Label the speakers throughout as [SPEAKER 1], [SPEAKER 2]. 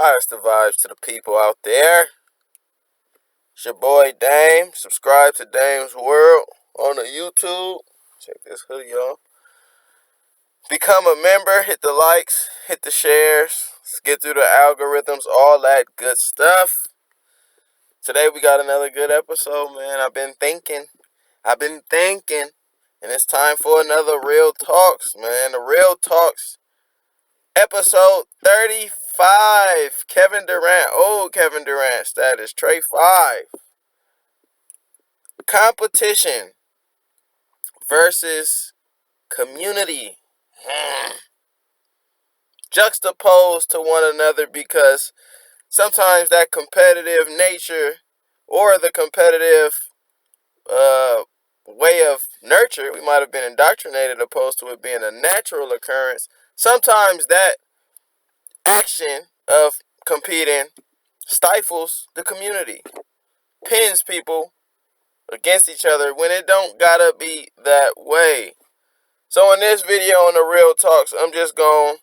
[SPEAKER 1] Highest of vibes to the people out there. It's your boy Dame. Subscribe to Dame's World on the YouTube. Check this hoodie off. Become a member. Hit the likes. Hit the shares. Let's get through the algorithms. All that good stuff. Today we got another good episode, man. I've been thinking. And it's time for another Real Talks, man. The Real Talks. Episode 35. Kevin Durant. Old Kevin Durant status. Trey 5. Competition versus community. Juxtaposed to one another because sometimes that competitive nature or the competitive way of nurture, we might have been indoctrinated opposed to it being a natural occurrence. Sometimes that action of competing stifles the community, pins people against each other when it don't gotta be that way. So in this video on the Real Talks, I'm just gonna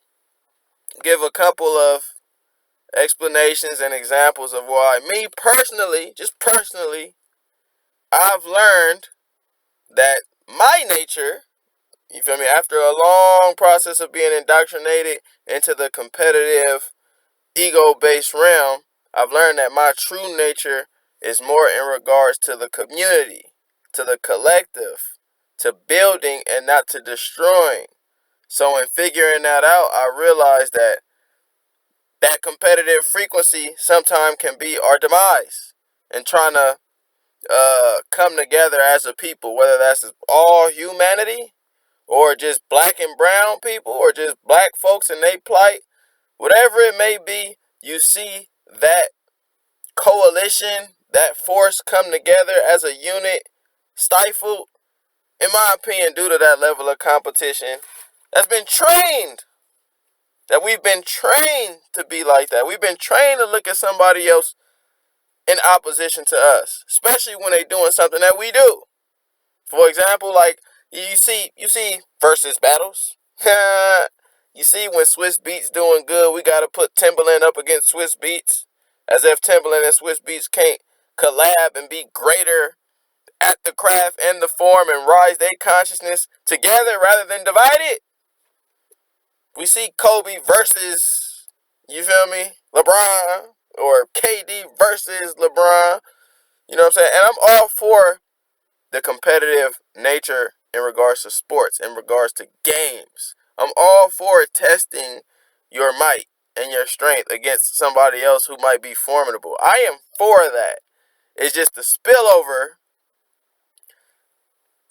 [SPEAKER 1] give a couple of explanations and examples of why me personally, I've learned that my nature, you feel me, after a long process of being indoctrinated into the competitive, ego-based realm, I've learned that my true nature is more in regards to the community, to the collective, to building and not to destroying. So in figuring that out, I realized that competitive frequency sometimes can be our demise and trying to come together as a people, whether that's all humanity or just black and brown people or just black folks and they plight, whatever it may be, you see that coalition, that force come together as a unit, stifled, in my opinion, due to that level of competition that's been trained. That we've been trained to be like that. We've been trained to look at somebody else in opposition to us, especially when they doing something that we do. For example, like you see versus battles. You see when Swiss Beats doing good, we gotta put Timbaland up against Swiss Beats, as if Timbaland and Swiss Beats can't collab and be greater at the craft and the form and rise their consciousness together rather than divided. We see Kobe versus, you feel me, LeBron, or KD versus LeBron. You know what I'm saying? And I'm all for the competitive nature in regards to sports, in regards to games. I'm all for testing your might and your strength against somebody else who might be formidable. I am for that. It's just the spillover.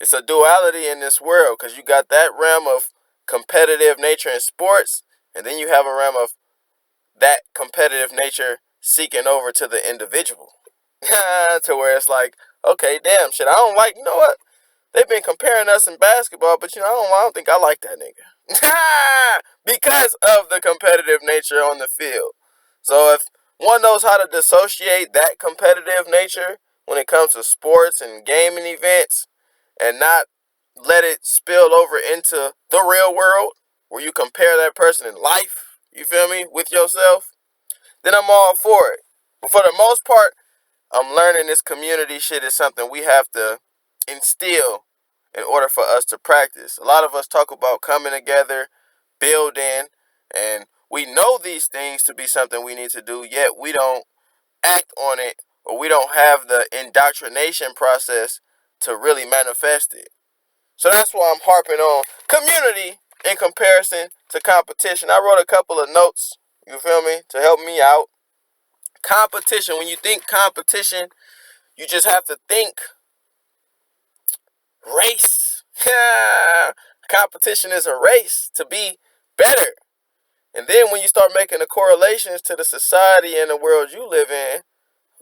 [SPEAKER 1] It's a duality in this world because you got that realm of competitive nature in sports, and then you have a realm of that competitive nature seeking over to the individual. To where it's like, okay, damn, shit, I don't like, you know what? They've been comparing us in basketball, but I don't think I like that nigga. Because of the competitive nature on the field. So if one knows how to dissociate that competitive nature when it comes to sports and gaming events and not let it spill over into the real world where you compare that person in life, you feel me, with yourself, then I'm all for it. But for the most part, I'm learning this community shit is something we have to instill in order for us to practice. A lot of us talk about coming together, building, and we know these things to be something we need to do, yet we don't act on it, or we don't have the indoctrination process to really manifest it. So that's why I'm harping on community in comparison to competition. I wrote a couple of notes, you feel me, to help me out. Competition, when you think competition, you just have to think race. Competition is a race to be better. And then when you start making the correlations to the society and the world you live in,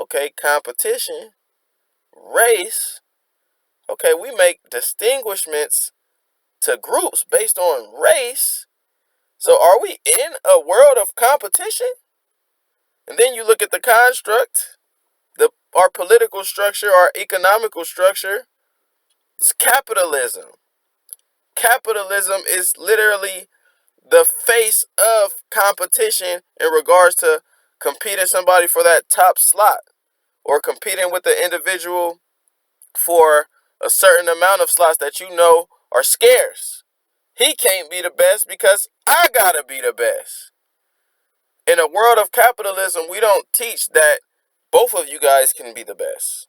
[SPEAKER 1] okay, competition, race, okay, we make distinguishments to groups based on race. So are we in a world of competition? And then you look at the construct, our political structure, our economical structure. It's capitalism. Capitalism is literally the face of competition in regards to competing somebody for that top slot, or competing with the individual for a certain amount of slots that you know are scarce. He can't be the best because I gotta be the best. In a world of capitalism, we don't teach that both of you guys can be the best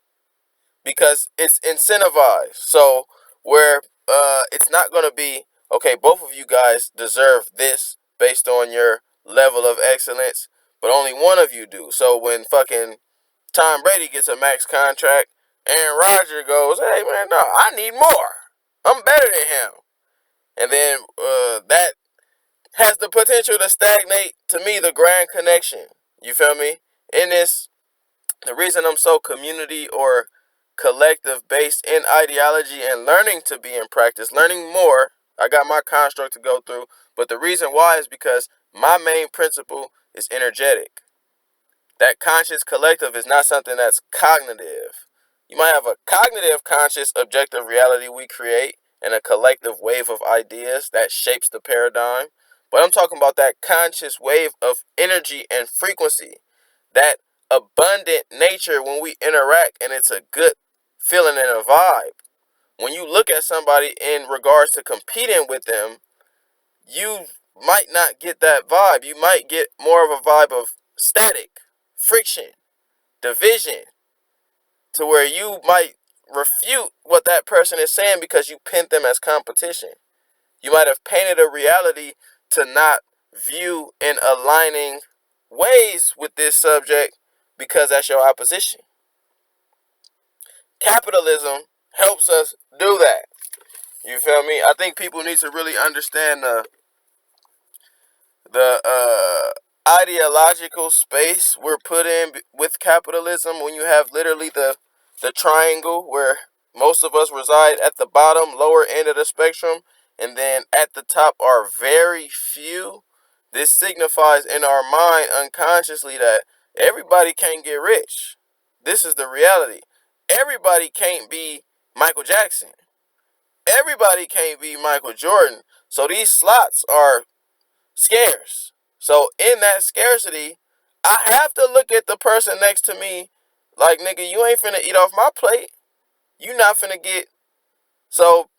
[SPEAKER 1] because it's incentivized. So where it's not going to be, okay, both of you guys deserve this based on your level of excellence, but only one of you do. So when fucking Tom Brady gets a max contract, Aaron Rodgers goes, hey man, no, I need more. I'm better than him. And then that has the potential to stagnate, to me, the grand connection. You feel me? In this, the reason I'm so community or collective based in ideology and learning to be in practice, learning more. I got my construct to go through, but the reason why is because my main principle is energetic. That conscious collective is not something that's cognitive. You might have a cognitive, conscious, objective reality we create and a collective wave of ideas that shapes the paradigm. But I'm talking about that conscious wave of energy and frequency, that abundant nature when we interact, and it's a good feeling and a vibe. When you look at somebody in regards to competing with them, you might not get that vibe. You might get more of a vibe of static, friction, division, to where you might refute what that person is saying because you pin them as competition. You might have painted a reality to not view in aligning ways with this subject because that's your opposition. Capitalism helps us do that. You feel me? I think people need to really understand the ideological space we're put in with capitalism. When you have literally the triangle where most of us reside at the bottom, lower end of the spectrum, and then at the top are very few. This signifies in our mind unconsciously that everybody can't get rich. This is the reality. Everybody can't be Michael Jackson. Everybody can't be Michael Jordan. So these slots are scarce. So in that scarcity, I have to look at the person next to me like, nigga, you ain't finna eat off my plate. You not finna get. So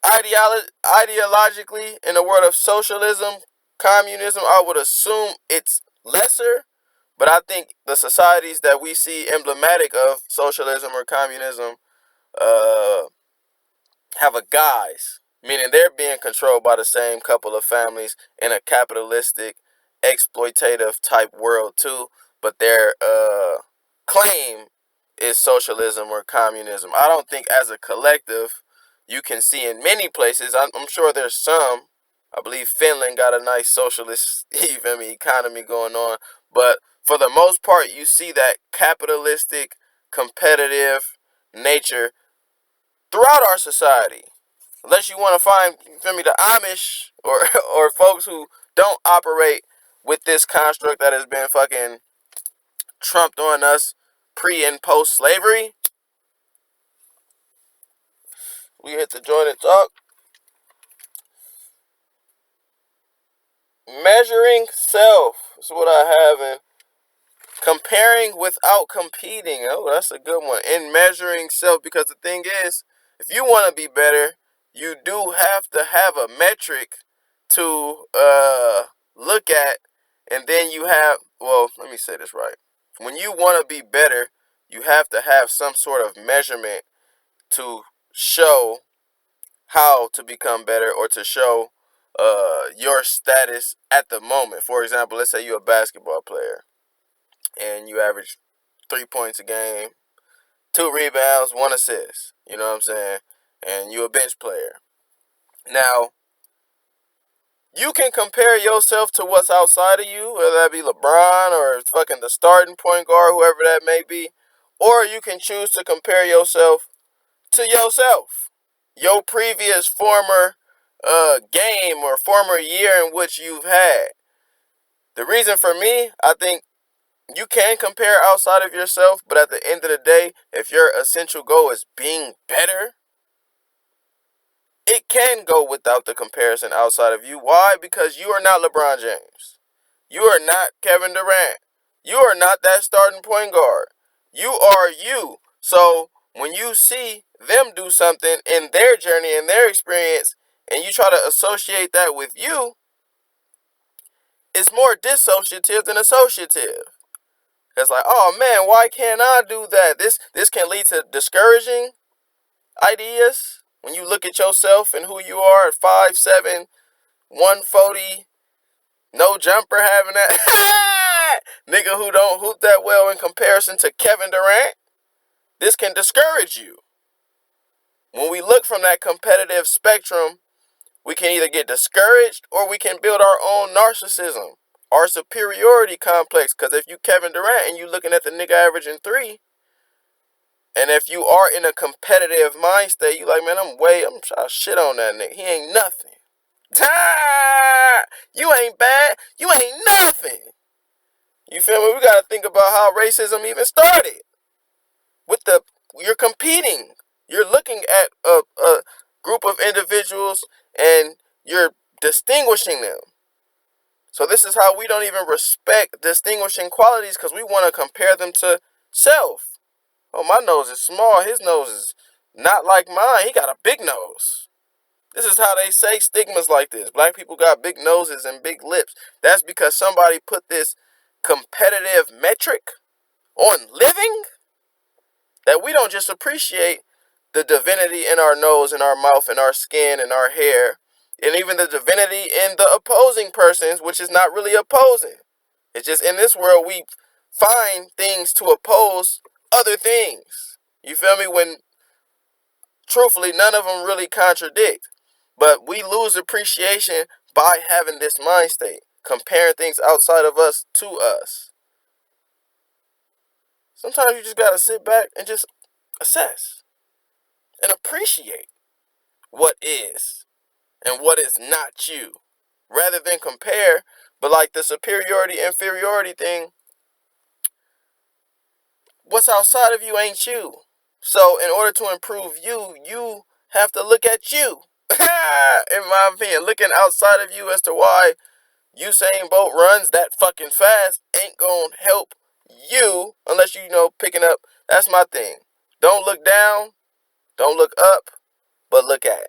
[SPEAKER 1] ideologically, in the world of socialism, communism, I would assume it's lesser. But I think the societies that we see emblematic of socialism or communism uh, have a guise, meaning they're being controlled by the same couple of families in a capitalistic, exploitative type world too. But their claim is socialism or communism. I don't think as a collective you can see in many places. I'm sure there's some. I believe Finland got a nice socialist economy going on. But for the most part, you see that capitalistic, competitive nature throughout our society. Unless you want to find, the Amish or or folks who don't operate with this construct that has been fucking trumped on us pre and post slavery. We hit the joint and talk. Measuring self is what I have in comparing without competing. Oh, that's a good one. In measuring self, because the thing is, if you want to be better, you do have to have a metric to look at, and then you have. Well, let me say this right. When you want to be better, you have to have some sort of measurement to show how to become better or to show your status at the moment. For example, let's say you're a basketball player and you average 3 points a game, 2 rebounds, 1 assist. You know what I'm saying? And you're a bench player. Now, you can compare yourself to what's outside of you, whether that be LeBron or fucking the starting point guard, whoever that may be. Or you can choose to compare yourself to yourself. Your previous former game or former year in which you've had. The reason for me, I think you can compare outside of yourself, but at the end of the day, if your essential goal is being better, it can go without the comparison outside of you. Why? Because you are not LeBron James. You are not Kevin Durant. You are not that starting point guard. You are you. So when you see them do something in their journey, in their experience, and you try to associate that with you, it's more dissociative than associative. It's like, oh man, why can't I do that? This can lead to discouraging ideas when you look at yourself and who you are at 5'7", 140, no jumper having that nigga who don't hoop that well in comparison to Kevin Durant. This can discourage you. When we look from that competitive spectrum, we can either get discouraged or we can build our own narcissism, our superiority complex. Because if you Kevin Durant and you looking at the nigga averaging 3, and if you are in a competitive mind state, you like, man, I'm trying to shit on that nigga. He ain't nothing. You ain't bad. You ain't nothing. You feel me? We got to think about how racism even started. You're competing. You're looking at a group of individuals and you're distinguishing them. So this is how we don't even respect distinguishing qualities, because we want to compare them to self. Oh, my nose is small. His nose is not like mine. He got a big nose. This is how they say stigmas like this. Black people got big noses and big lips. That's because somebody put this competitive metric on living, that we don't just appreciate the divinity in our nose and our mouth and our skin and our hair, and even the divinity in the opposing persons, which is not really opposing. It's just in this world we find things to oppose other things. You feel me? When truthfully none of them really contradict. But we lose appreciation by having this mind state, comparing things outside of us to us. Sometimes you just gotta sit back and just assess and appreciate what is and what is not you, rather than compare. But like the superiority inferiority thing, what's outside of you ain't you. So in order to improve you, you have to look at you. In my opinion, looking outside of you as to why Usain Bolt runs that fucking fast ain't gonna help you unless picking up. That's my thing. Don't look down, don't look up, but look at.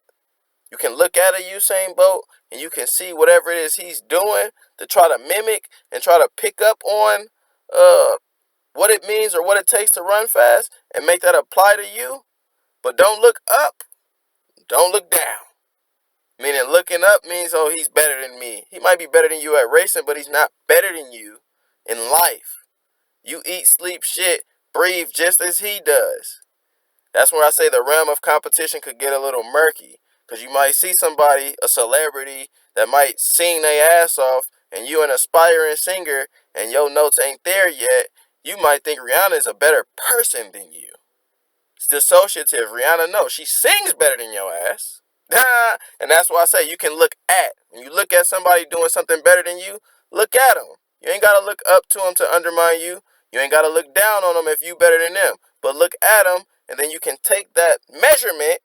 [SPEAKER 1] You can look at a Usain Bolt and you can see whatever it is he's doing to try to mimic and try to pick up on what it means or what it takes to run fast and make that apply to you. But don't look up, don't look down. Meaning looking up means, oh, he's better than me. He might be better than you at racing, but he's not better than you in life. You eat, sleep, shit, breathe just as he does. That's where I say the realm of competition could get a little murky. Because you might see somebody, a celebrity, that might sing their ass off, and you an aspiring singer, and your notes ain't there yet. You might think Rihanna is a better person than you. It's dissociative. Rihanna, no, she sings better than your ass. And that's why I say you can look at. When you look at somebody doing something better than you, look at them. You ain't got to look up to them to undermine you. You ain't got to look down on them if you better than them. But look at them, and then you can take that measurement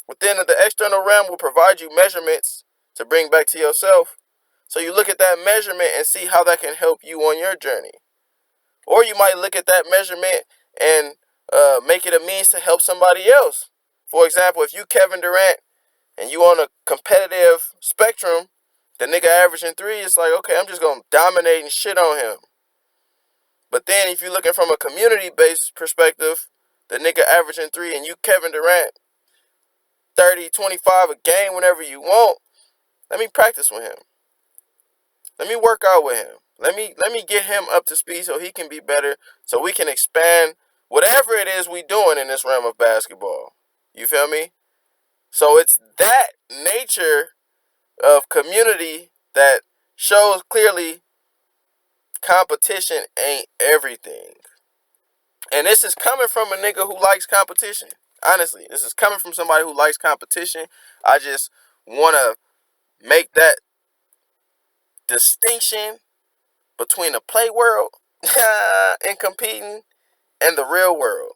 [SPEAKER 1] within the external realm will provide you measurements to bring back to yourself. So you look at that measurement and see how that can help you on your journey. Or you might look at that measurement and make it a means to help somebody else. For example, if you Kevin Durant and you on a competitive spectrum, the nigga averaging 3, it's like, okay, I'm just going to dominate and shit on him. But then if you're looking from a community-based perspective, the nigga averaging 3 and you Kevin Durant, 30, 25 a game whenever you want, let me practice with him. Let me work out with him. Let me get him up to speed so he can be better, so we can expand whatever it is we doing in this realm of basketball. You feel me? So it's that nature of community that shows clearly competition ain't everything. And this is coming from a nigga who likes competition. Honestly, this is coming from somebody who likes competition. I just want to make that distinction between the play world and competing and the real world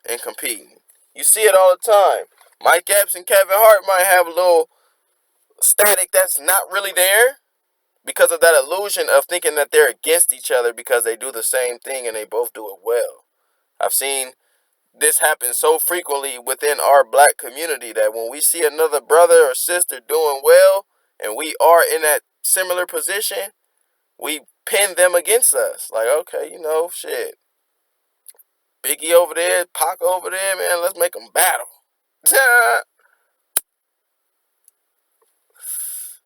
[SPEAKER 1] and competing. You see it all the time. Mike Epps and Kevin Hart might have a little static that's not really there, because of that illusion of thinking that they're against each other because they do the same thing and they both do it well. I've seen this happen so frequently within our black community that when we see another brother or sister doing well and we are in that similar position, we pin them against us. Like, okay, shit. Biggie over there, Pac over there, man, let's make them battle.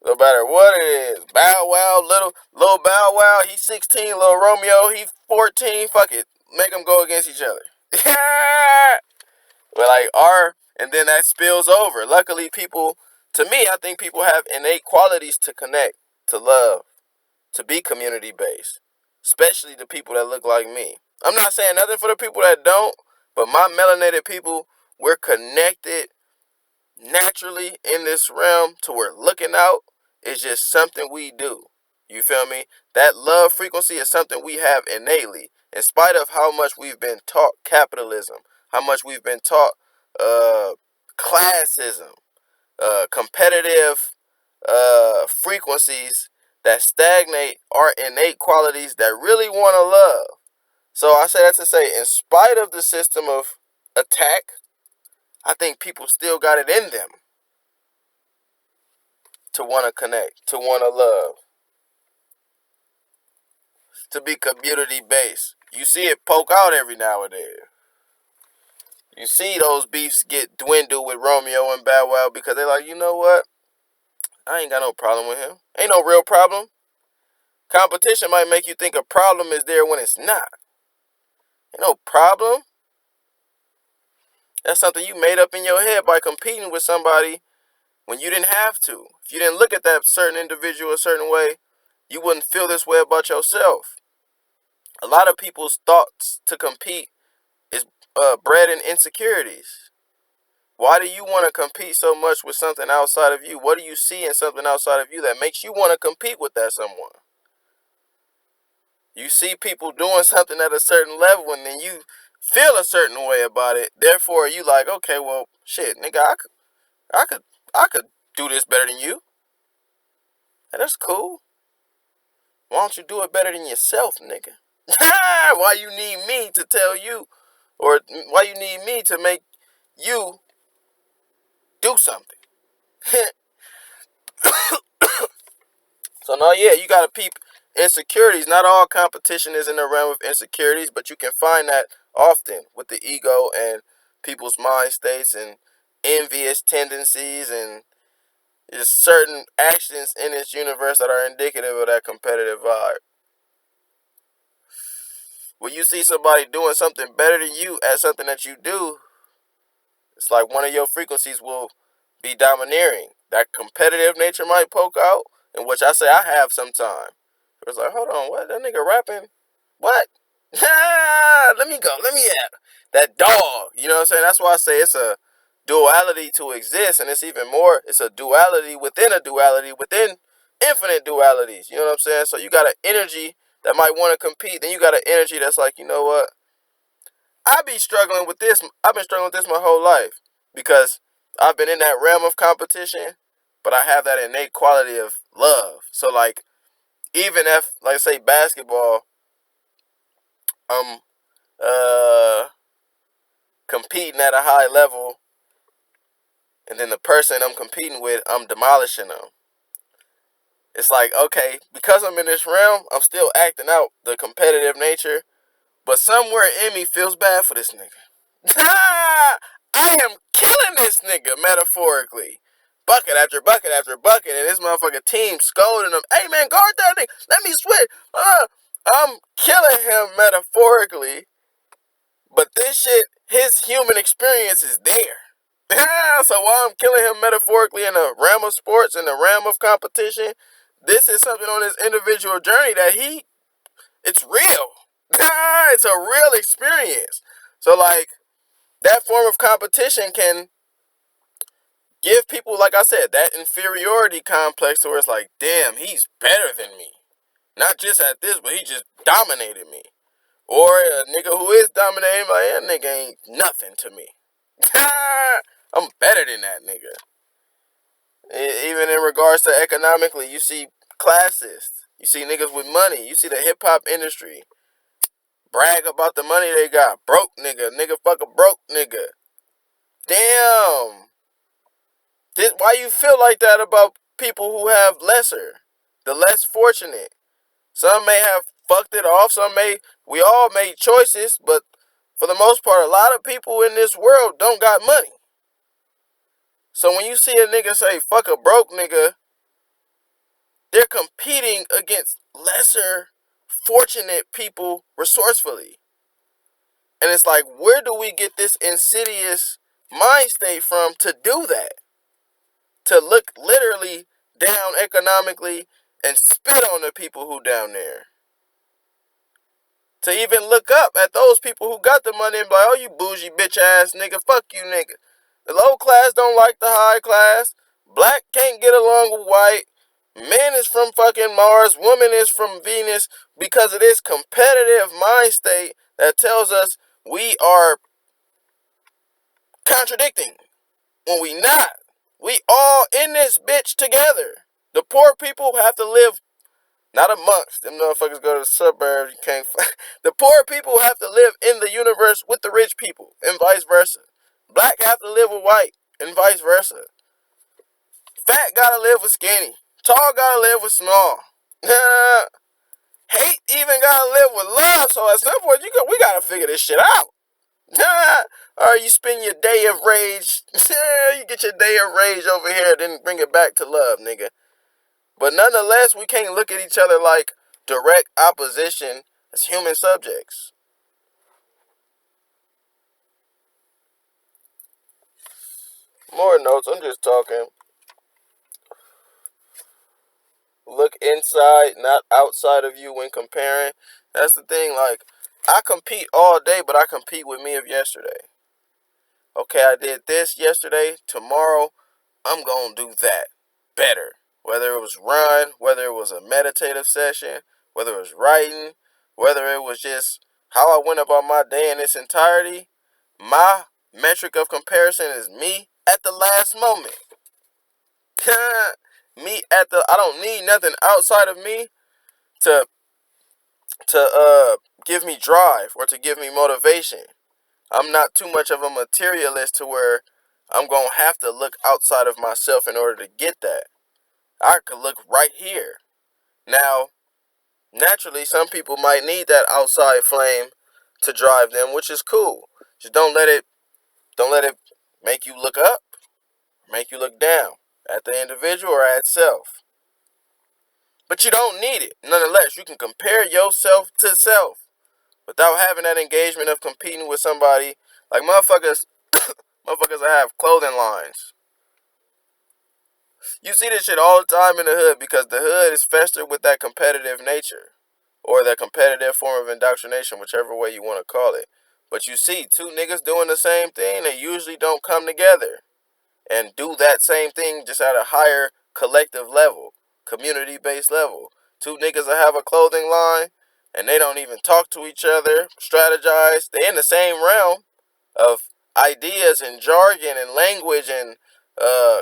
[SPEAKER 1] No matter what it is. Bow Wow, little Bow Wow, he's 16, little Romeo, he 14, fuck it. Make them go against each other. But and then that spills over. Luckily, to me, I think people have innate qualities to connect, to love, to be community based, especially the people that look like me. I'm not saying nothing for the people that don't, but my melanated people, we're connected naturally in this realm to where looking out is just something we do. You feel me? That love frequency is something we have innately, in spite of how much we've been taught capitalism, how much we've been taught classism, competitive frequencies that stagnate our innate qualities that really want to love. So I say that to say, in spite of the system of attack, I think people still got it in them to want to connect, to want to love, to be community based. You see it poke out every now and then. You see those beefs get dwindled with Romeo and Bow Wow because they're like, you know what? I ain't got no problem with him. Ain't no real problem. Competition might make you think a problem is there when it's not. Ain't no problem. That's something you made up in your head by competing with somebody when you didn't have to. If you didn't look at that certain individual a certain way, you wouldn't feel this way about yourself. A lot of people's thoughts to compete is bred in insecurities. Why do you want to compete so much with something outside of you? What do you see in something outside of you that makes you want to compete with that someone? You see people doing something at a certain level and then you feel a certain way about it. Therefore, you like, okay, well, shit, nigga, I could do this better than you. And that's cool. Why don't you do it better than yourself, nigga? Why you need me to tell you, or why you need me to make you do something? So now, yeah, you gotta peep insecurities. Not all competition is in the realm of insecurities, but you can find that often with the ego and people's mind states and envious tendencies and just certain actions in this universe that are indicative of that competitive vibe. When you see somebody doing something better than you at something that you do, it's like one of your frequencies will be domineering. That competitive nature might poke out, in which I say I have sometimes. It's like, hold on, what? That nigga rapping? What? Let me go. Let me at that dog. You know what I'm saying? That's why I say it's a duality to exist, and it's even more. It's a duality within infinite dualities. You know what I'm saying? So you got an energy that might want to compete. Then you got an energy that's like, you know what? I've been struggling with this my whole life because I've been in that realm of competition, but I have that innate quality of love. So like, even if, like, say basketball, I'm competing at a high level, and then the person I'm competing with, I'm demolishing them. It's like, okay, because I'm in this realm, I'm still acting out the competitive nature, but somewhere in me feels bad for this nigga. I am killing this nigga, metaphorically. Bucket after bucket after bucket, and this motherfucking team scolding him. Hey man, guard that nigga. Let me switch. I'm killing him metaphorically, but this shit, his human experience is there. So while I'm killing him metaphorically in the realm of sports, in the realm of competition, this is something on his individual journey that it's real. It's a real experience. So like, that form of competition can give people, like I said, that inferiority complex where it's like, damn, he's better than me. Not just at this, but he just dominated me. Or a nigga who is dominating, like, that nigga ain't nothing to me. I'm better than that nigga. Even in regards to economically, you see classist. You see niggas with money. You see the hip hop industry brag about the money they got. Broke nigga. Nigga fuck a broke nigga. Damn. Why you feel like that about people who have lesser? The less fortunate. Some may have fucked it off. We all made choices, but for the most part, a lot of people in this world don't got money. So when you see a nigga say, fuck a broke nigga, they're competing against lesser fortunate people resourcefully. And it's like, where do we get this insidious mind state from to do that? To look literally down economically and spit on the people who down there. To even look up at those people who got the money and be like, oh, you bougie bitch ass nigga, fuck you nigga. The low class don't like the high class. Black can't get along with white. Man is from fucking Mars. Woman is from Venus. Because of this competitive mind state that tells us we are contradicting when we not. We all in this bitch together. The poor people have to live not amongst. Them motherfuckers go to the suburbs. You can't find. The poor people have to live in the universe with the rich people and vice versa. Black have to live with white and vice versa. Fat gotta live with skinny. Tall gotta live with small. Hate even gotta live with love. So at some point, we gotta figure this shit out. Or you spend your day of rage. You get your day of rage over here, then bring it back to love, nigga. But nonetheless, we can't look at each other like direct opposition as human subjects. More notes, I'm just talking. Look inside, not outside of you when comparing. That's the thing, like, I compete all day, but I compete with me of yesterday. Okay, I did this yesterday. Tomorrow, I'm going to do that better. Whether it was run, whether it was a meditative session, whether it was writing, whether it was just how I went about my day in its entirety, my metric of comparison is me at the last moment. I don't need nothing outside of me to give me drive or to give me motivation. I'm not too much of a materialist to where I'm going to have to look outside of myself in order to get that. I could look right here. Now, naturally, some people might need that outside flame to drive them, which is cool. Just don't let it make you look up, make you look down at the individual or at self. But you don't need it. Nonetheless, you can compare yourself to self without having that engagement of competing with somebody. Like motherfuckers that have clothing lines. You see this shit all the time in the hood because the hood is festered with that competitive nature or that competitive form of indoctrination, whichever way you want to call it. But you see two niggas doing the same thing, they usually don't come together and do that same thing just at a higher collective level, community-based level. Two niggas that have a clothing line and they don't even talk to each other, strategize. They in the same realm of ideas and jargon and language and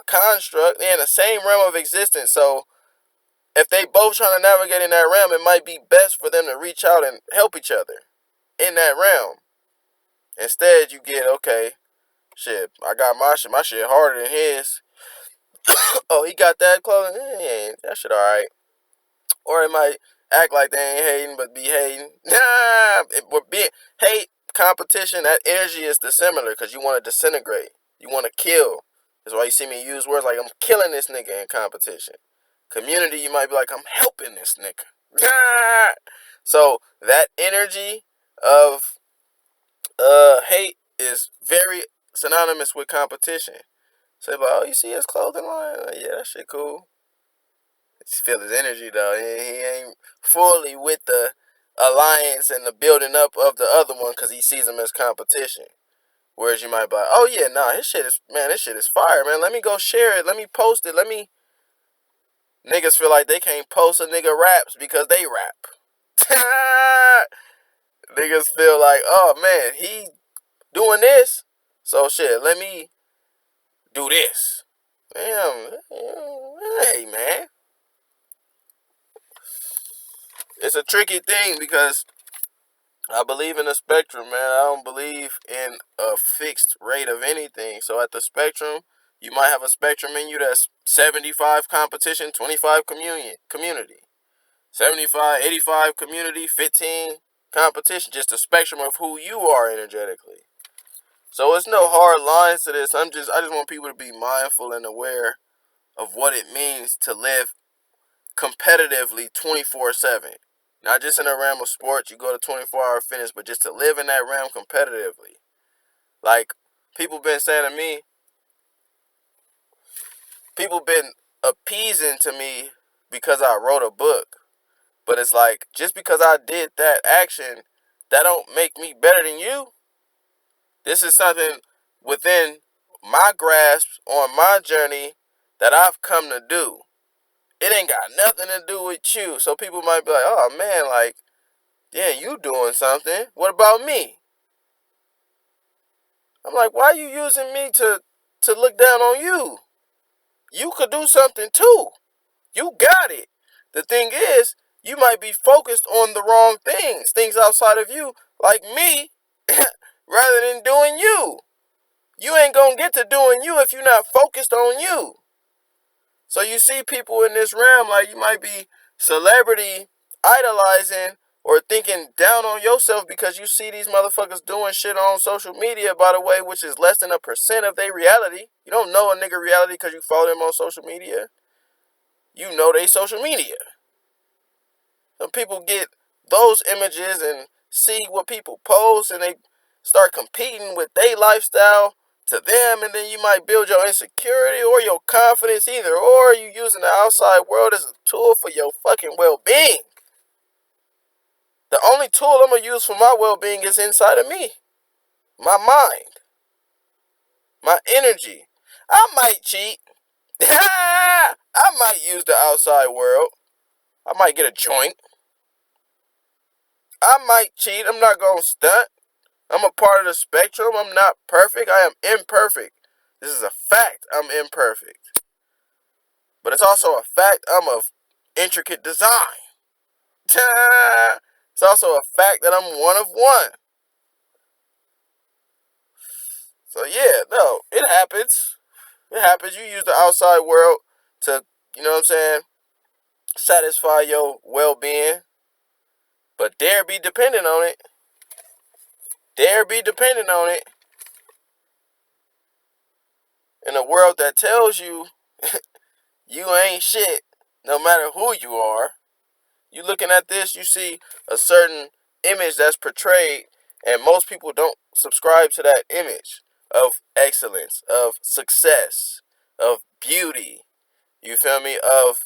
[SPEAKER 1] construct. They're in the same realm of existence. So if they both trying to navigate in that realm, it might be best for them to reach out and help each other in that realm. Instead, you get, okay, shit, I got my shit harder than his. Oh, he got that clothing? That shit alright. Or it might act like they ain't hating, but be hating. Nah, hate, competition, that energy is dissimilar because you want to disintegrate. You want to kill. That's why you see me use words like I'm killing this nigga in competition. Community, you might be like, I'm helping this nigga. So that energy of hate is very synonymous with competition. So like, oh, you see his clothing line? Yeah, that shit cool. Just feel his energy though. He ain't fully with the alliance and the building up of the other one because he sees them as competition. Whereas you might be like, oh yeah, nah, this shit is fire, man. Let me go share it. Let me post it. Niggas feel like they can't post a nigga raps because they rap. Niggas feel like, oh man, he doing this. So shit, let me do this. Damn, hey man. it's a tricky thing because I believe in the spectrum, man. I don't believe in a fixed rate of anything. So at the spectrum, you might have a spectrum in you that's 75 competition, 25 community. 75, 85 community, 15 competition. Just a spectrum of who you are energetically. So it's no hard lines to this. I just want people to be mindful and aware of what it means to live competitively 24/7. Not just in the realm of sports, you go to 24-hour fitness, but just to live in that realm competitively. Like, people been saying to me, people been appeasing to me because I wrote a book. But it's like, just because I did that action, that don't make me better than you. This is something within my grasp on my journey that I've come to do. It ain't got nothing to do with you. So people might be like, oh man, like, yeah, you doing something. What about me? I'm like, why are you using me to look down on you? You could do something too. You got it. The thing is, you might be focused on the wrong things outside of you, like me, rather than doing you. You ain't gonna get to doing you if you're not focused on you. So you see people in this realm, like you might be celebrity idolizing or thinking down on yourself because you see these motherfuckers doing shit on social media, by the way, which is less than 1% of their reality. You don't know a nigga reality because you follow them on social media. You know they social media. So people get those images and see what people post and they start competing with their lifestyle to them, and then you might build your insecurity or your confidence, either or you using the outside world as a tool for your fucking well-being. The only tool I'm gonna use for my well-being is inside of me. My mind. My energy. I might cheat. I might use the outside world. I might get a joint. I might cheat. I'm not gonna stunt. I'm a part of the spectrum. I'm not perfect. I am imperfect. This is a fact. I'm imperfect. But it's also a fact I'm of intricate design. It's also a fact that I'm one of one. So yeah, no, it happens. It happens. You use the outside world to, you know what I'm saying, satisfy your well-being. But dare be dependent on it. Dare be dependent on it. In a world that tells you you ain't shit, no matter who you are. You looking at this, you see a certain image that's portrayed, and most people don't subscribe to that image of excellence, of success, of beauty. You feel me? Of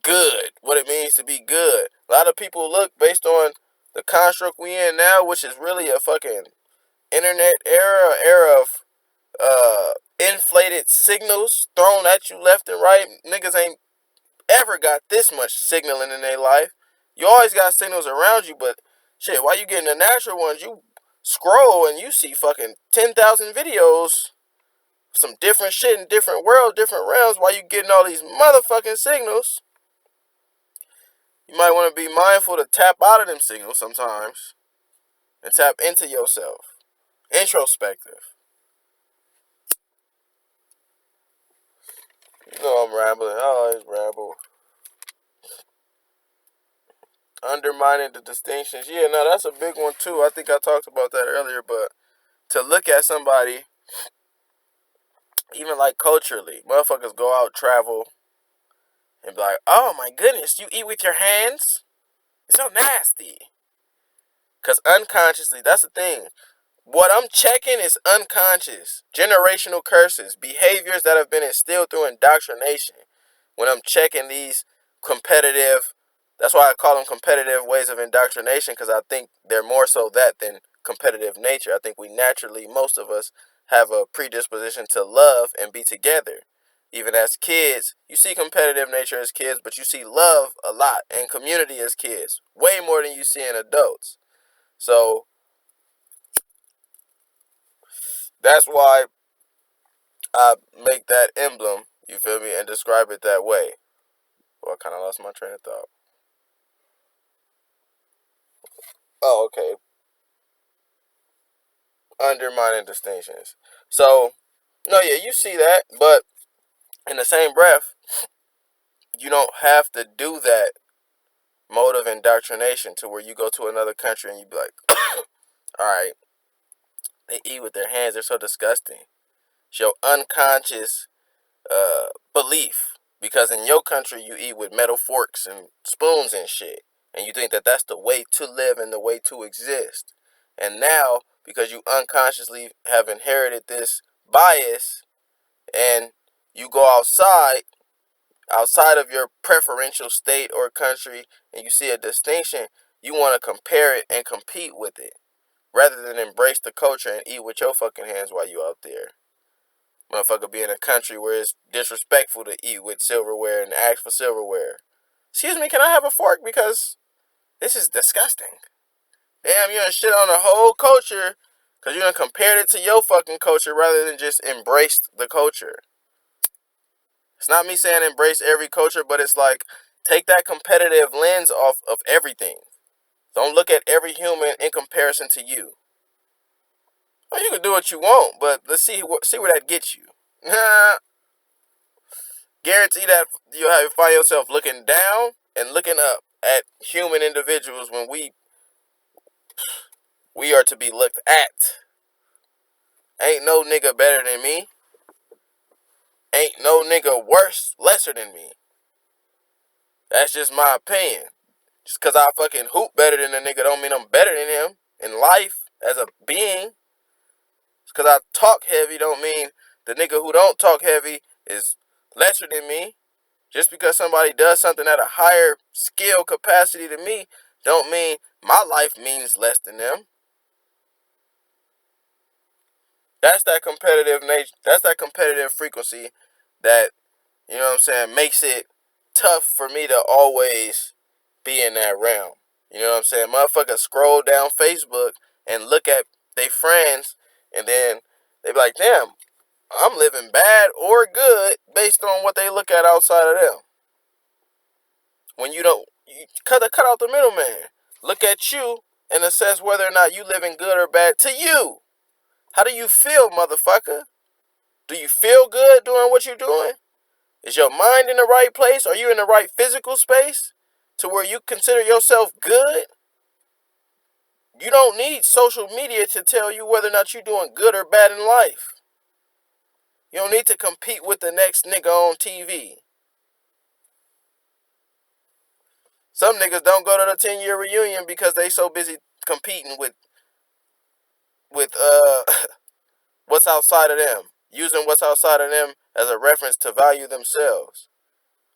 [SPEAKER 1] good, what it means to be good. A lot of people look based on the construct we in now, which is really a fucking internet era of inflated signals thrown at you left and right. Niggas ain't ever got this much signaling in their life. You always got signals around you, but shit, why you getting the natural ones? You scroll and you see fucking 10,000 videos, some different shit in different worlds, different realms. Why you getting all these motherfucking signals? You might want to be mindful to tap out of them signals sometimes and tap into yourself. Introspective. You know I'm rambling. I always ramble. Undermining the distinctions. Yeah, no, that's a big one too. I think I talked about that earlier, but to look at somebody, even like culturally, motherfuckers go out, travel, and be like, oh my goodness, you eat with your hands? It's so nasty. Because unconsciously, that's the thing. What I'm checking is unconscious, generational curses, behaviors that have been instilled through indoctrination. When I'm checking these competitive, that's why I call them competitive ways of indoctrination, because I think they're more so that than competitive nature. I think we naturally, most of us, have a predisposition to love and be together. Even as kids, you see competitive nature as kids, but you see love a lot and community as kids, way more than you see in adults. So that's why I make that emblem, you feel me, and describe it that way. Well, I kind of lost my train of thought. Oh, okay. Undermining distinctions. So, no, yeah, you see that, but in the same breath, you don't have to do that mode of indoctrination to where you go to another country and you be like, all right, they eat with their hands. They're so disgusting. It's your unconscious belief because in your country you eat with metal forks and spoons and shit, and you think that that's the way to live and the way to exist. And now, because you unconsciously have inherited this bias, and you go outside of your preferential state or country, and you see a distinction, you want to compare it and compete with it rather than embrace the culture and eat with your fucking hands while you out there. Motherfucker be in a country where it's disrespectful to eat with silverware and ask for silverware. Excuse me, can I have a fork? Because this is disgusting. Damn, you done shit on the whole culture because you done compared it to your fucking culture rather than just embraced the culture. It's not me saying embrace every culture, but it's like take that competitive lens off of everything. Don't look at every human in comparison to you. Well, you can do what you want, but let's see where that gets you. Guarantee that you'll find yourself looking down and looking up at human individuals when we are to be looked at. Ain't no nigga better than me. Ain't no nigga lesser than me. That's just my opinion. Just cause I fucking hoop better than a nigga don't mean I'm better than him in life as a being. Just cause I talk heavy don't mean the nigga who don't talk heavy is lesser than me. Just because somebody does something at a higher skill capacity than me don't mean my life means less than them. That's that competitive nature. That's that competitive frequency that, you know what I'm saying, makes it tough for me to always be in that realm. You know what I'm saying? Motherfuckers scroll down Facebook and look at their friends and then they be like, damn, I'm living bad or good based on what they look at outside of them. When you don't, you cut out the middleman. Look at you and assess whether or not you living good or bad to you. How do you feel, motherfucker? Do you feel good doing what you're doing? Is your mind in the right place? Are you in the right physical space to where you consider yourself good? You don't need social media to tell you whether or not you're doing good or bad in life. You don't need to compete with the next nigga on TV. Some niggas don't go to the 10-year reunion because they so busy competing with what's outside of them, using what's outside of them as a reference to value themselves.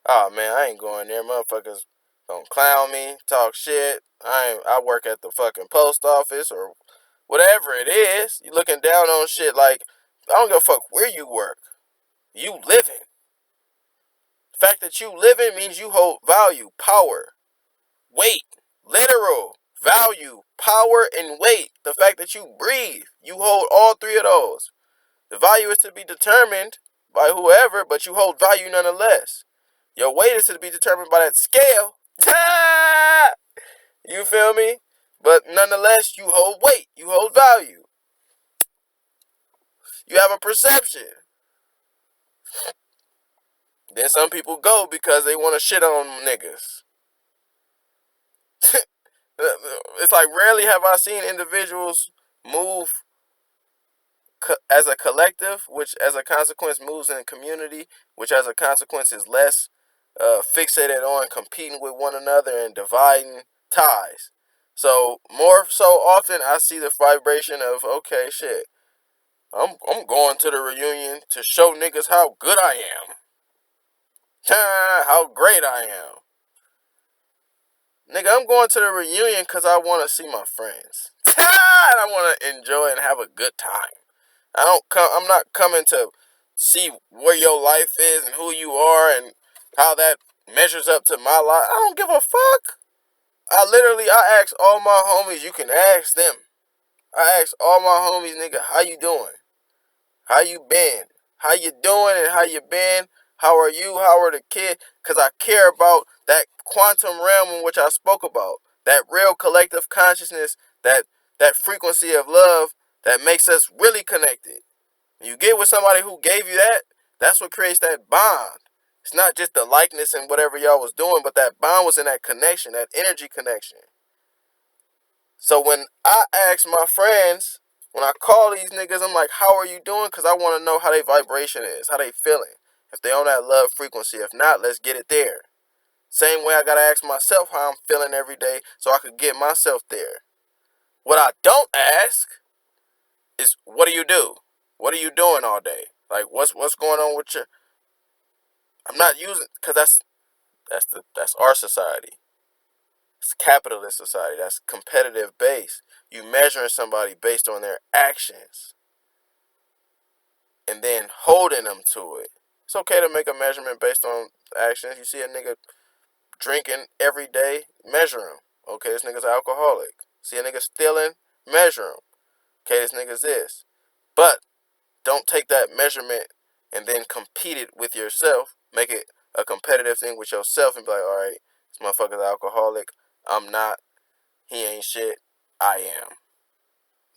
[SPEAKER 1] Oh man, I ain't going there. Motherfuckers gonna clown me, talk shit. I work at the fucking post office or whatever it is. You looking down on shit like I don't give a fuck where you work. You living. The fact that you living means you hold value, power, weight, literal value, power, and weight. The fact that you breathe, you hold all three of those. The value is to be determined by whoever, but you hold value nonetheless. Your weight is to be determined by that scale. You feel me? But nonetheless, you hold weight. You hold value. You have a perception. Then some people go because they want to shit on niggas. It's like rarely have I seen individuals move as a collective, which as a consequence moves in a community, which as a consequence is less fixated on competing with one another and dividing ties. So more so often I see the vibration of okay shit. I'm going to the reunion to show niggas how good I am. How great I am. Nigga, I'm going to the reunion because I want to see my friends. And I want to enjoy and have a good time. I'm not coming to see where your life is and who you are and how that measures up to my life. I don't give a fuck. I ask all my homies, you can ask them. I ask all my homies, nigga, how you doing? How you been? How you doing and how you been? How are you? How are the kids? Because I care about that quantum realm in which I spoke about. that real collective consciousness, that frequency of love that makes us really connected. You get with somebody who gave you that, that's what creates that bond. It's not just the likeness and whatever y'all was doing, but that bond was in that connection, that energy connection. So when I ask my friends, when I call these niggas, I'm like, how are you doing? Because I want to know how their vibration is, how they feeling. If they on that love frequency. If not, let's get it there. Same way I got to ask myself how I'm feeling every day so I could get myself there. What I don't ask is, what do you do? What are you doing all day? Like, what's going on with your... I'm not using... Because that's our society. It's capitalist society. That's competitive based. You measuring somebody based on their actions and then holding them to it. It's okay to make a measurement based on actions. You see a nigga drinking every day, measure him. Okay, this nigga's an alcoholic. See a nigga stealing, measure him. Okay, this nigga's this. But don't take that measurement and then compete it with yourself. Make it a competitive thing with yourself and be like, all right, this motherfucker's an alcoholic. I'm not. He ain't shit. I am.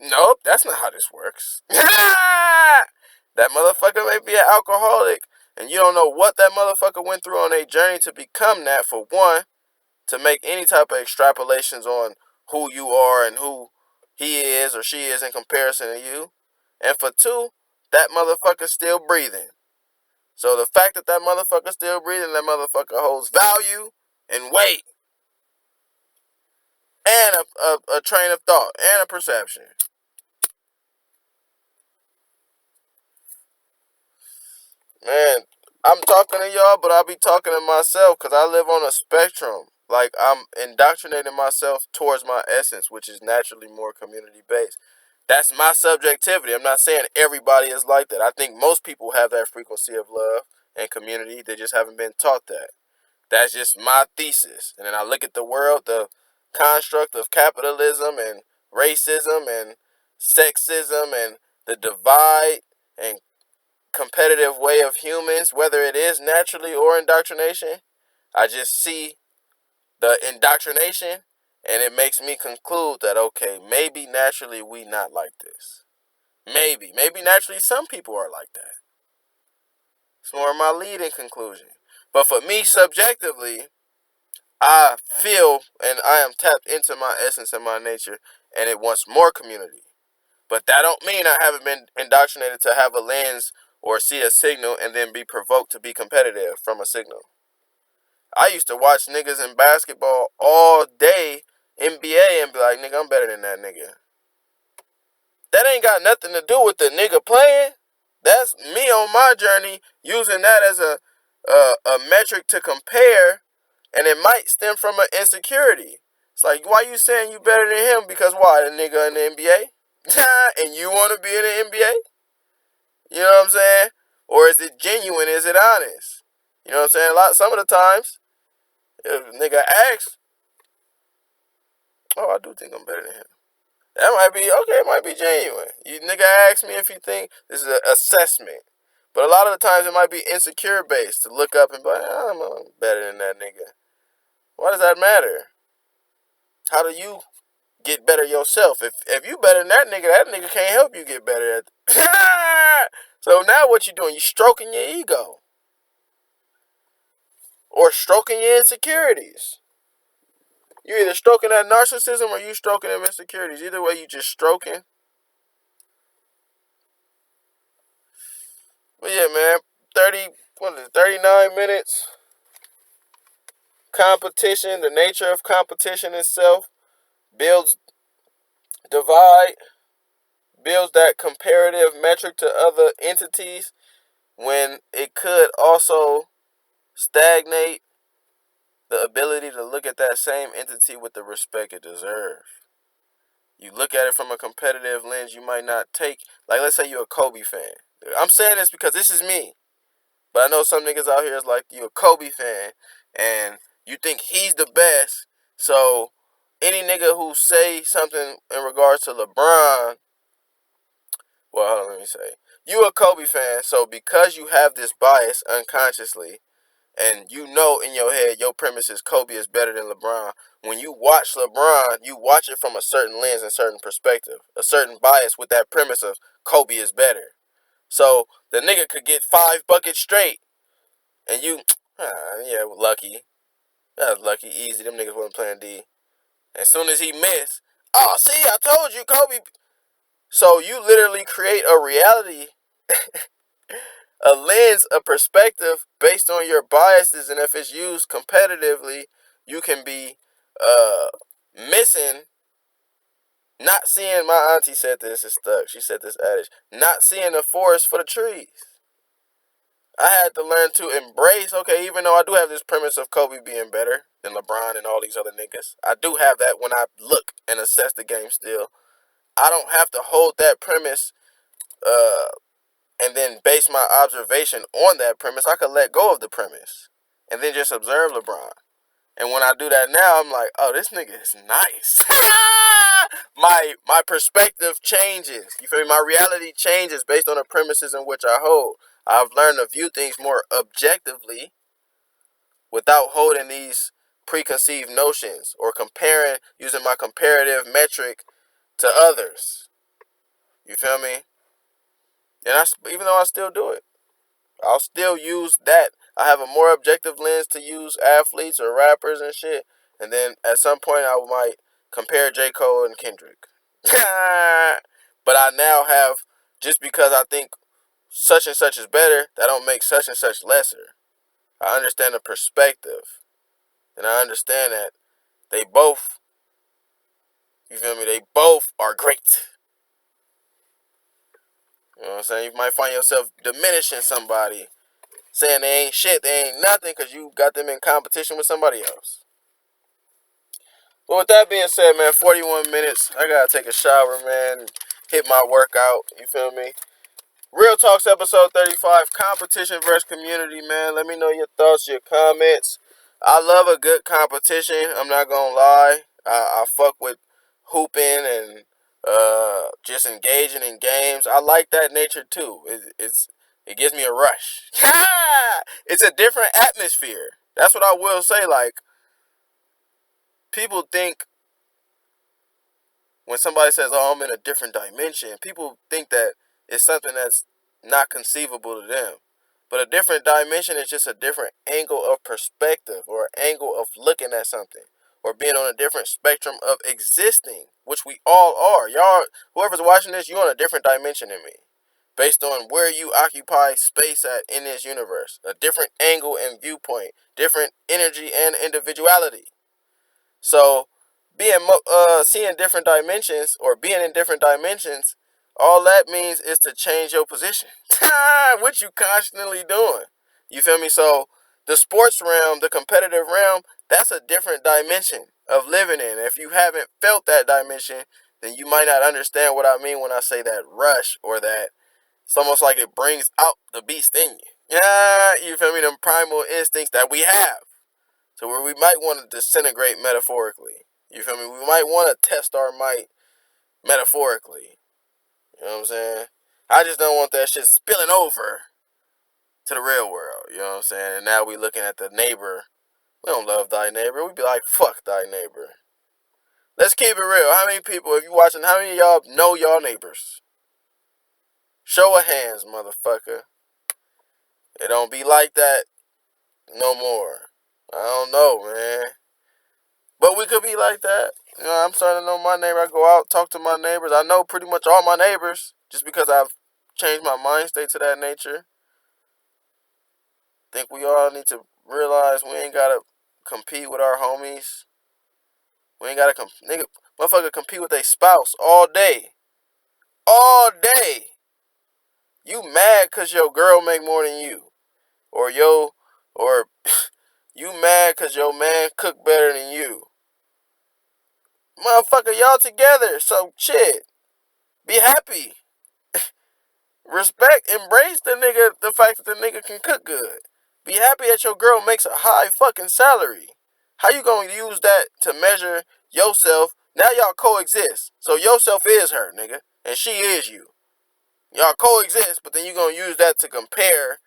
[SPEAKER 1] Nope, that's not how this works. That motherfucker may be an alcoholic, and you don't know what that motherfucker went through on a journey to become that, for one, to make any type of extrapolations on who you are and who he is or she is in comparison to you. And for two, that motherfucker's still breathing. So the fact that that motherfucker's still breathing, that motherfucker holds value and weight and a train of thought and a perception. Man, I'm talking to y'all, but I'll be talking to myself because I live on a spectrum. Like, I'm indoctrinating myself towards my essence, which is naturally more community-based. That's my subjectivity. I'm not saying everybody is like that. I think most people have that frequency of love and community. They just haven't been taught that. That's just my thesis. And then I look at the world, the construct of capitalism and racism and sexism and the divide and competitive way of humans, whether it is naturally or indoctrination. I just see the indoctrination and it makes me conclude that, okay, maybe naturally we not like this. Maybe naturally some people are like that. It's more my leading conclusion. But for me, subjectively, I feel and I am tapped into my essence and my nature, and it wants more community. But that don't mean I haven't been indoctrinated to have a lens or see a signal and then be provoked to be competitive from a signal. I used to watch niggas in basketball all day, NBA, and be like, nigga, I'm better than that nigga. That ain't got nothing to do with the nigga playing. That's me on my journey using that as a metric to compare, and it might stem from an insecurity. It's like, why you saying you better than him? Because why? The nigga in the NBA? And you want to be in the NBA? You know what I'm saying? Or is it genuine? Is it honest? You know what I'm saying? Some of the times, if a nigga asks, oh, I do think I'm better than him. That might be, okay, it might be genuine. You nigga ask me if you think this is an assessment. But a lot of the times it might be insecure based to look up and be like, I'm better than that nigga. Why does that matter? How do you get better yourself? If you better than that nigga can't help you get better at So now what you doing? You stroking your ego. Or stroking your insecurities. You either stroking that narcissism or you stroking them insecurities. Either way, you just stroking. But yeah, man, 39 minutes. Competition, the nature of competition itself builds divide, builds that comparative metric to other entities when it could also stagnate the ability to look at that same entity with the respect it deserves. You look at it from a competitive lens, you might not take, like, let's say you're a Kobe fan. I'm saying this because this is me. But I know some niggas out here is like, you a Kobe fan, and you think he's the best. So any nigga who say something in regards to LeBron, well, hold on, let me say. You a Kobe fan, so because you have this bias unconsciously, and you know in your head your premise is Kobe is better than LeBron. When you watch LeBron, you watch it from a certain lens and certain perspective, a certain bias with that premise of Kobe is better. So the nigga could get 5 buckets straight, and you, yeah, lucky. That was lucky, easy. Them niggas wasn't playing D. As soon as he missed, oh, see, I told you, Kobe. So you literally create a reality, a lens, a perspective based on your biases, and if it's used competitively, you can be missing, not seeing. My auntie said this, it's stuck. She said this adage: not seeing the forest for the trees. I had to learn to embrace, okay, even though I do have this premise of Kobe being better than LeBron and all these other niggas, I do have that when I look and assess the game still. I don't have to hold that premise uh, and then base my observation on that premise. I could let go of the premise and then just observe LeBron. And when I do that now, I'm like, oh, this nigga is nice. My perspective changes. You feel me? My reality changes based on the premises in which I hold. I've learned to view things more objectively without holding these preconceived notions or comparing, using my comparative metric to others. You feel me? And even though I still do it, I'll still use that. I have a more objective lens to use athletes or rappers and shit. And then at some point I might compare J. Cole and Kendrick. But I now have, just because I think such and such is better, that don't make such and such lesser. I understand the perspective. And I understand that they both, you feel me, they both are great. You know what I'm saying? You might find yourself diminishing somebody, saying they ain't shit, they ain't nothing, because you got them in competition with somebody else. But with that being said, man, 41 minutes. I gotta take a shower, man, hit my workout. You feel me? Real Talks episode 35, competition versus community, man. Let me know your thoughts, your comments. I love a good competition. I'm not gonna lie. I fuck with hooping and just engaging in games. I like that nature too. It gives me a rush. It's a different atmosphere. That's what I will say. Like, people think when somebody says, "Oh, I'm in a different dimension," people think that it's something that's not conceivable to them. But a different dimension is just a different angle of perspective or angle of looking at something or being on a different spectrum of existing, which we all are. Y'all, whoever's watching this, you're on a different dimension than me based on where you occupy space at in this universe. A different angle and viewpoint, different energy and individuality. So seeing different dimensions or being in different dimensions, all that means is to change your position, which you constantly doing. You feel me? So the sports realm, the competitive realm, that's a different dimension of living in. If you haven't felt that dimension, then you might not understand what I mean when I say that rush, or that it's almost like it brings out the beast in you. Yeah, you feel me? Them primal instincts that we have. So where we might want to disintegrate metaphorically. You feel me? We might want to test our might metaphorically. You know what I'm saying? I just don't want that shit spilling over to the real world. You know what I'm saying? And now we looking at the neighbor. We don't love thy neighbor. We be like, fuck thy neighbor. Let's keep it real. How many people, if you watching, how many of y'all know y'all neighbors? Show of hands, motherfucker. It don't be like that no more. I don't know, man. But we could be like that. You know, I'm starting to know my neighbor. I go out, talk to my neighbors. I know pretty much all my neighbors just because I've changed my mind state to that nature. Think we all need to realize we ain't gotta compete with our homies. We ain't gotta motherfucker compete with their spouse all day. All day. You mad cause your girl make more than you. Or you mad cause your man cook better than you. Motherfucker, y'all together, so shit. Be happy. Respect, embrace the fact that the nigga can cook good. Be happy that your girl makes a high fucking salary. How you gonna use that to measure yourself? Now y'all coexist. So yourself is her, nigga. And she is you. Y'all coexist, but then you gonna use that to compare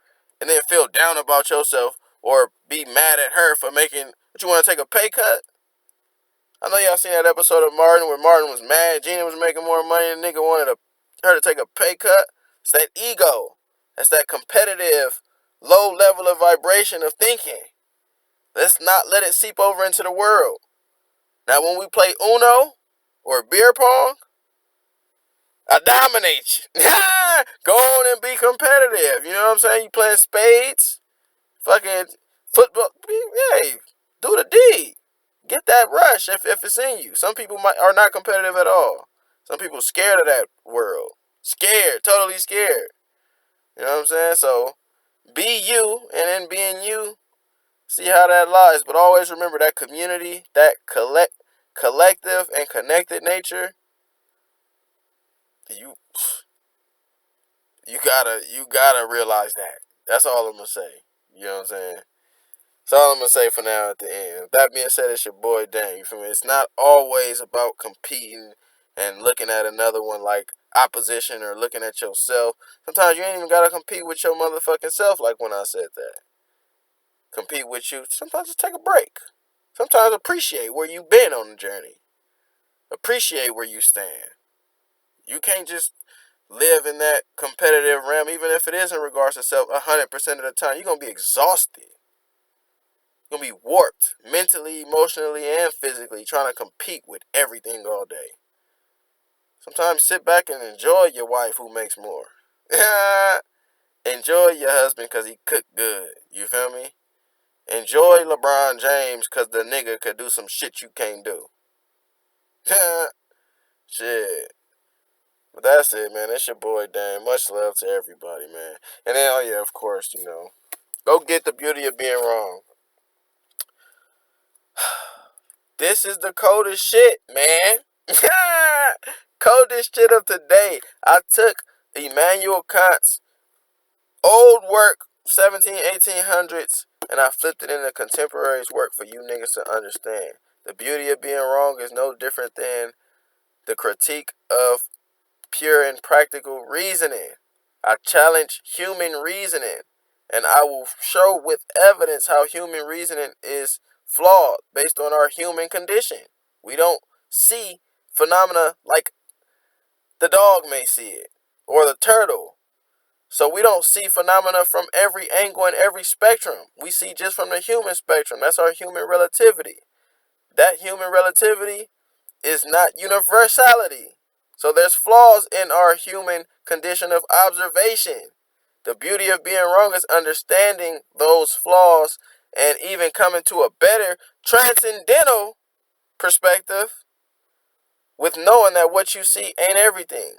[SPEAKER 1] and then feel down about yourself or be mad at her for making. What, you want to take a pay cut? I know y'all seen that episode of Martin where Martin was mad. Gina was making more money. The nigga wanted her to take a pay cut. It's that ego. That's that competitive, low level of vibration of thinking. Let's not let it seep over into the world. Now, when we play Uno or beer pong, I dominate you. Go on and be competitive. You know what I'm saying? You playing spades, fucking football. Hey, do the deed. Get that rush if it's in you. Some people are not competitive at all. Some people scared of that world. Scared, totally scared. You know what I'm saying? So be you, and in being you, see how that lies. But always remember that community, that collective and connected nature. You gotta realize that. That's all I'm gonna say. You know what I'm saying? That's all I'm gonna say for now at the end. That being said, it's your boy Dan. You feel me? It's not always about competing and looking at another one like opposition or looking at yourself. Sometimes you ain't even gotta compete with your motherfucking self like when I said that. Compete with you. Sometimes just take a break. Sometimes appreciate where you've been on the journey. Appreciate where you stand. You can't just live in that competitive realm, even if it is in regards to self 100% of the time. You're going to be exhausted. You're going to be warped mentally, emotionally, and physically trying to compete with everything all day. Sometimes sit back and enjoy your wife who makes more. Enjoy your husband because he cooked good. You feel me? Enjoy LeBron James because the nigga could do some shit you can't do. Shit. But that's it, man. It's your boy, Dan. Much love to everybody, man. And then, oh yeah, of course, go get The Beauty of Being Wrong. This is the coldest shit, man. Coldest shit of today. I took Immanuel Kant's old work, 1800s, and I flipped it into contemporary's work for you niggas to understand. The beauty of being wrong is no different than the critique of pure and practical reasoning. I challenge human reasoning, and I will show with evidence how human reasoning is flawed based on our human condition. We don't see phenomena like the dog may see it, or the turtle. So we don't see phenomena from every angle and every spectrum. We see just from the human spectrum. That's our human relativity. That human relativity is not universality. So there's flaws in our human condition of observation. The beauty of being wrong is understanding those flaws and even coming to a better transcendental perspective with knowing that what you see ain't everything.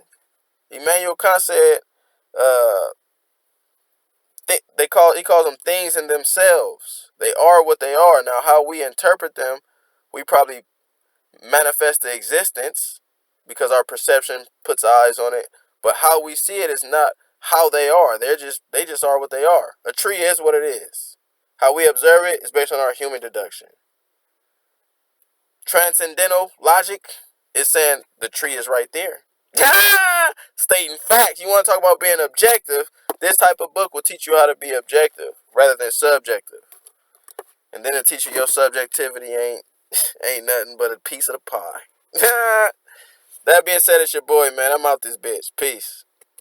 [SPEAKER 1] Immanuel Kant said, he calls them things in themselves. They are what they are. Now, how we interpret them, we probably manifest the existence because our perception puts eyes on it. But how we see it is not how they are. They just are what they are. A tree is what it is. How we observe it is based on our human deduction. Transcendental logic is saying the tree is right there. Stating facts. You want to talk about being objective? This type of book will teach you how to be objective rather than subjective. And then it'll teach you your subjectivity ain't nothing but a piece of the pie. That being said, it's your boy, man. I'm out this bitch. Peace.